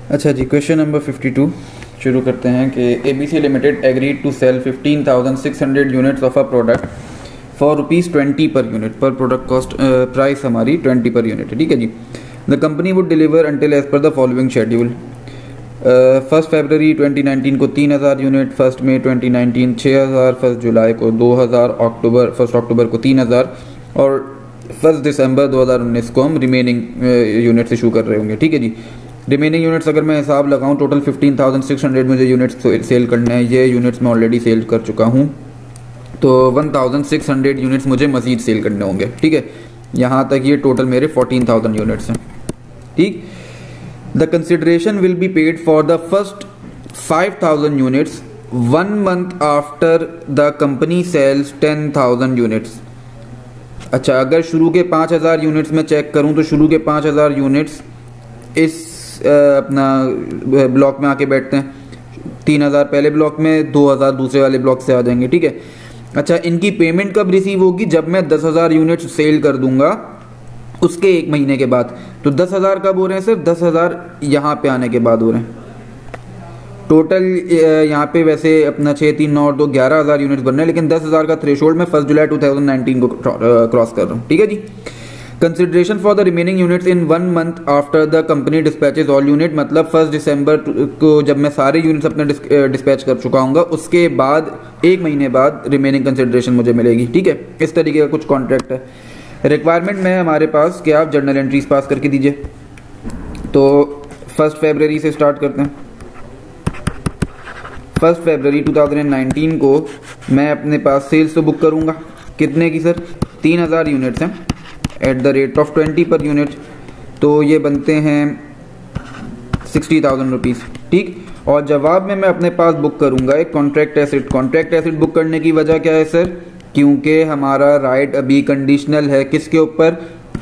अच्छा जी, question number 52 शुरू करते हैं कि ABC limited agreed to sell 15,600 units of a product for ₹20 per unit. पर प्रोडक्ट कॉस्ट प्राइस हमारी 20 पर यूनिट है, ठीक है जी। The company would deliver until as per the following schedule. 1 फरवरी 2019 को 3,000 यूनिट, 1 मई 2019 6,000, 1 जुलाई को 2,000, 1 अक्टूबर को 3,000 और 1 दिसंबर 2019 को हम रिमेनिंग यूनिट्स इशू कर रहे होंगे, ठीक है जी। रिमेनिंग यूनिट्स अगर मैं हिसाब लगाऊं, टोटल 15,600 मुझे यूनिट्स सेल करने हैं। ये यूनिट्स मैं ऑलरेडी सेल कर चुका हूं, तो 1,600 यूनिट्स मुझे मजीद सेल करने होंगे, ठीक है। यहाँ तक ये टोटल मेरे 14,000 यूनिट्स हैं, ठीक। The consideration will be paid for the first 5,000 units 1 month after the company sells 10,000 units. अच्छा, अगर शुरू के 5,000 यूनिट्स में चेक करूं तो शुरू के 5,000 यूनिट्स इस अपना ब्लॉक में आके बैठते हैं। 3,000 पहले ब्लॉक में, 2,000 दूसरे वाले ब्लॉक से आ जाएंगे, ठीक है। अच्छा, इनकी पेमेंट कब रिसीव होगी? जब मैं 10,000 यूनिट्स सेल कर दूंगा उसके 1 महीने के बाद। तो 10,000 कब हो रहे हैं सर? 10,000 यहाँ पे आने के बाद हो रहे हैं। टोटल यहाँ पे वैसे अपना 6, 3, 9 और 2 11,000 यूनिट्स बन रहे हैं, लेकिन 10,000 का थ्रेशोल्ड मैं 1 जुलाई 2019 को क्रॉस कर रहा हूँ, ठीक है जी। Consideration for the remaining units in 1 month after the company dispatches all unit, मतलब 1 दिसंबर को जब मैं सारे यूनिट्स अपने डिस्पैच कर चुका हूँ, उसके बाद 1 महीने बाद रिमेनिंग कंसिडरेशन मुझे मिलेगी, ठीक है। इस तरीके का कुछ कॉन्ट्रैक्ट है। रिक्वायरमेंट में हमारे पास कि आप जर्नल एंट्रीज पास करके दीजिए। तो 1 फरवरी से स्टार्ट करते हैं। 1 फरवरी 2019 को मैं अपने पास सेल्स तो बुक करूंगा। कितने की सर? 3,000 यूनिट्स हैं eight the rate of 20 per unit, तो ये बनते हैं 60,000 रुपीज़, ठीक। और जवाब में मैं अपने पास बुक करूंगा एक contract acid. Contract acid book करने की वजह क्या है सर? क्योंकि हमारा राइट अभी कंडीशनल है। किसके ऊपर?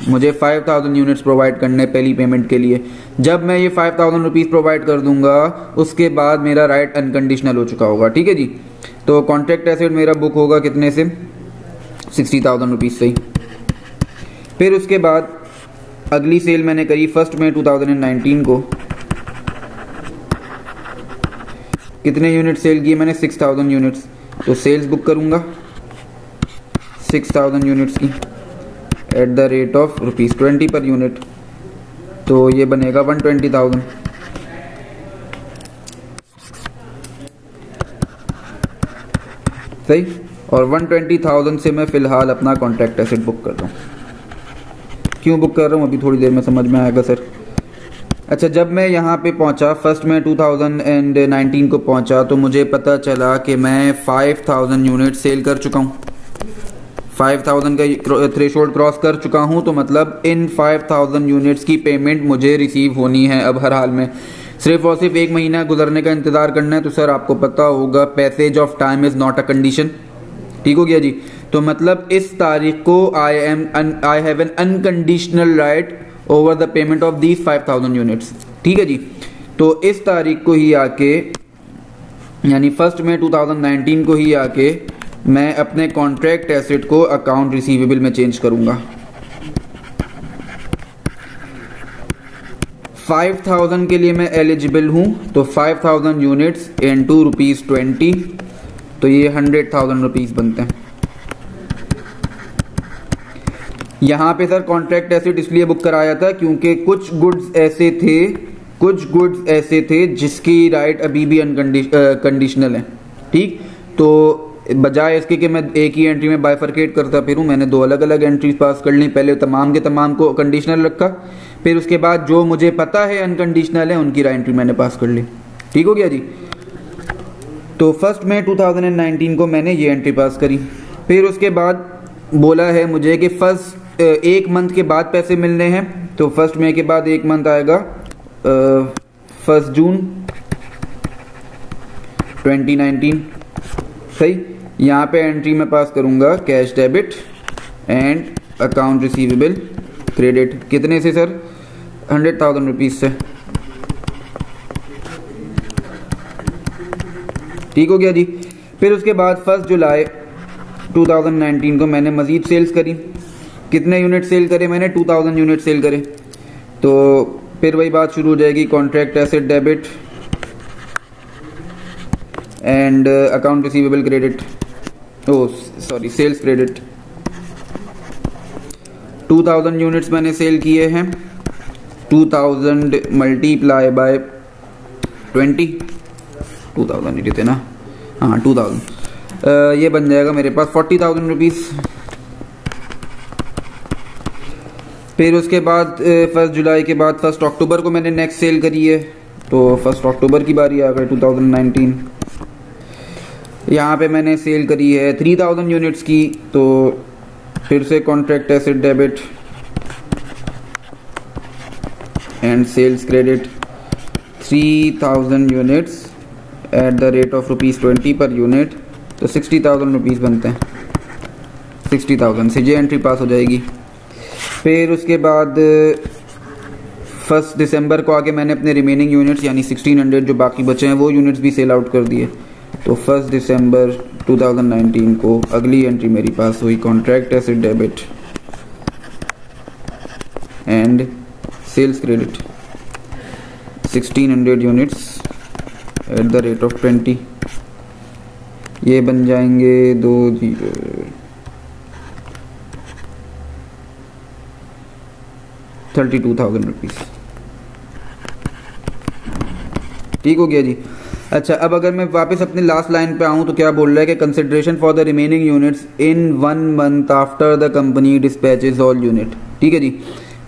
मुझे 5,000 यूनिट्स प्रोवाइड करने पहली पेमेंट के लिए। जब मैं ये 5,000 रुपीज़ प्रोवाइड कर दूंगा उसके बाद मेरा राइट अनकंडीशनल हो चुका होगा, ठीक है जी। तो कॉन्ट्रैक्ट एसिड मेरा बुक होगा कितने से? 60,000 रुपीज़ से ही। फिर उसके बाद अगली सेल मैंने करी 1 मई 2019 को। कितने यूनिट सेल किए मैंने? 6,000 यूनिट्स। तो सेल्स बुक करूंगा 6,000 यूनिट्स की eight the rate of ₹20 per unit, तो ये बनेगा 120,000। सही। और 120,000 से मैं फिलहाल अपना कॉन्ट्रैक्ट एसिड बुक कर रहा हूँ। क्यों बुक कर रहा हूँ अभी थोड़ी देर में समझ में आएगा सर। अच्छा, जब मैं यहाँ पे पहुँचा 1 मई 2019 को पहुँचा तो मुझे पता चला कि मैं 5,000 यूनिट सेल कर चुका हूँ। 5,000 का थ्रेशोल्ड क्रॉस कर चुका हूँ, तो मतलब इन 5,000 यूनिट्स की पेमेंट मुझे रिसीव होनी है अब हर हाल में। सिर्फ और सिर्फ 1 महीना गुजरने का इंतज़ार करना है। तो सर आपको पता होगा passage of time is not a condition, ठीक हो गया जी। तो मतलब इस तारीख को I have an unconditional right over the payment of these 5,000 units, ठीक है जी। तो इस तारीख को ही आके, यानी 1 मई 2019 को ही आके मैं अपने कॉन्ट्रैक्ट एसेट को अकाउंट रिसीवेबल में चेंज करूंगा। 5,000 के लिए मैं एलिजिबल हूं, तो 5,000 यूनिट्स इनटू ₹20, तो ये 100,000 रुपीज़ बनते हैं। यहाँ पे सर कॉन्ट्रैक्ट एसेट इसलिए बुक कराया था क्योंकि कुछ गुड्स ऐसे थे जिसकी राइट अभी भी अनकंडीशनल है, ठीक। तो बजाय इसके कि मैं एक ही एंट्री में बाइफरकेट करता फिरूं, मैंने 2 अलग अलग एंट्रीज पास कर ली। पहले तमाम के तमाम को कंडीशनल रखा, फिर उसके बाद जो मुझे पता है अनकंडीशनल है उनकी एंट्री मैंने पास कर ली, ठीक हो गया जी। तो 1 मई 2019 को मैंने ये एंट्री पास करी। फिर उसके बाद बोला है मुझे कि 1 मंथ के बाद पैसे मिलने हैं, तो 1 मई के बाद 1 मंथ आएगा 1 जून 2019, सही। यहाँ पे एंट्री में पास करूंगा cash debit and account receivable credit. कितने से सर? 100,000 रुपीज़ से, ठीक हो गया जी। फिर उसके बाद 1 जुलाई 2019 को मैंने मजीद सेल्स करी। कितने यूनिट सेल करे मैंने? 2,000 यूनिट सेल करे। तो फिर वही बात शुरू हो जाएगी, contract asset debit and account receivable credit, sales credit. 2000 units मैंने सेल किए हैं, 2000 मल्टीप्लाई बाय 20, 2000 ही देते ना, हाँ 2000, ये बन जाएगा मेरे पास 40,000 रुपीज़। फिर उसके बाद 1 जुलाई के बाद 1 अक्टूबर को मैंने नेक्स्ट सेल करी है, तो 1 अक्टूबर की बारी आ गई 2019। यहाँ पे मैंने सेल करी है 3000 यूनिट्स की, तो फिर से contract asset debit and sales credit 3000 units at the rate of ₹20 per unit, तो 60,000 रुपीज़ बनते हैं। 60,000 से ये एंट्री पास हो जाएगी। फिर उसके बाद 1 दिसंबर को आगे मैंने अपने रिमेनिंग यूनिट्स यानी 1600 जो बाकी बचे हैं वो यूनिट्स भी सेल आउट कर दिए। तो 1 दिसंबर 2019 को अगली एंट्री मेरी पास हुई contract asset debit and sales credit 1600 units at the rate of 20, ये बन जाएंगे 32,000 रुपीज़। ठीक हो गया जी। अच्छा, अब अगर मैं वापस अपने लास्ट लाइन पे आऊँ तो क्या बोल रहा है कि consideration for the remaining units in 1 month after the company dispatches all unit. ठीक है जी।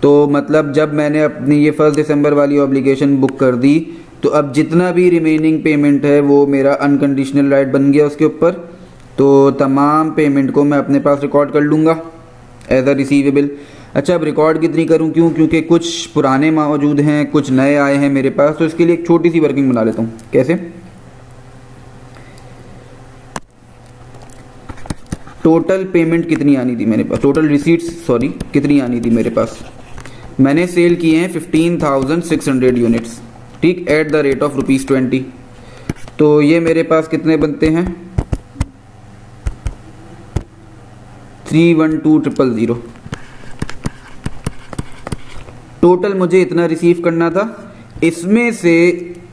तो मतलब जब मैंने अपनी ये 1 दिसंबर वाली ऑब्लिगेशन बुक कर दी, तो अब जितना भी रिमेनिंग पेमेंट है वो मेरा अनकंडीशनल राइट बन गया उसके ऊपर, तो तमाम पेमेंट को मैं अपने पास रिकॉर्ड कर लूँगा एज अ रिसीवेबल। अच्छा, अब रिकॉर्ड कितनी करूं, क्यों? क्योंकि कुछ पुराने मौजूद हैं, कुछ नए आए हैं मेरे पास, तो इसके लिए एक छोटी सी वर्किंग बना लेता हूं। कैसे? टोटल पेमेंट कितनी आनी थी मेरे पास, टोटल रिसीट्स कितनी आनी थी मेरे पास? मैंने सेल किए हैं 15,600 यूनिट्स, ठीक, एट द रेट ऑफ ₹20। तो ये मेरे पास कितने बनते हैं? 312,000। टोटल मुझे इतना रिसीव करना था, इसमें से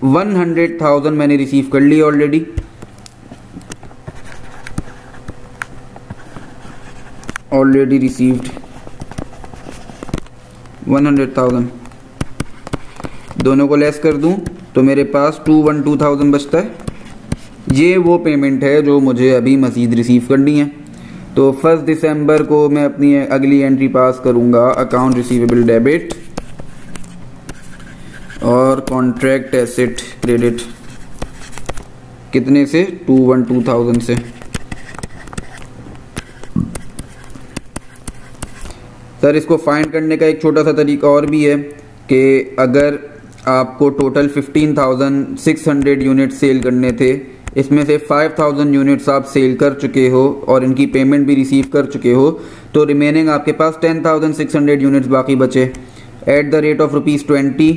100,000 मैंने रिसीव कर ली ऑलरेडी। ऑलरेडी रिसीव्ड 100,000, दोनों को लेस कर दूं तो मेरे पास 212,000 बचता है। ये वो पेमेंट है जो मुझे अभी मज़ीद रिसीव करनी है। तो 1 दिसंबर को मैं अपनी अगली एंट्री पास करूंगा अकाउंट रिसीवेबल डेबिट और कॉन्ट्रैक्ट एसेट क्रेडिट, कितने से? 212,000 से। सर, इसको फाइंड करने का एक छोटा सा तरीका और भी है कि अगर आपको टोटल 15,600 यूनिट सेल करने थे, इसमें से 5,000 यूनिट्स आप सेल कर चुके हो और इनकी पेमेंट भी रिसीव कर चुके हो, तो रिमेनिंग आपके पास 10,600 यूनिट्स बाकी बचे एट द रेट ऑफ ₹20।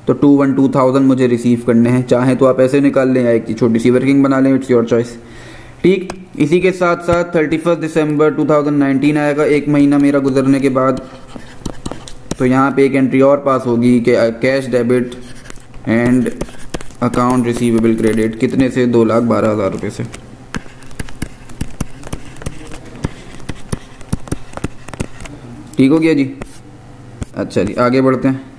तो 212,000 मुझे रिसीव करने हैं। चाहे तो आप ऐसे निकाल लें या एक छोटी सी वर्किंग बना लें, इट्स योर चॉइस। ठीक, इसी के साथ साथ 31 दिसंबर 2019 आएगा, एक महीना मेरा गुजरने के बाद। तो यहाँ पे एक एंट्री और पास होगी कि cash debit and account receivable credit, कितने से? 2,12,000 रुपये से। ठीक हो गया जी। अच्छा जी, आगे बढ़ते हैं।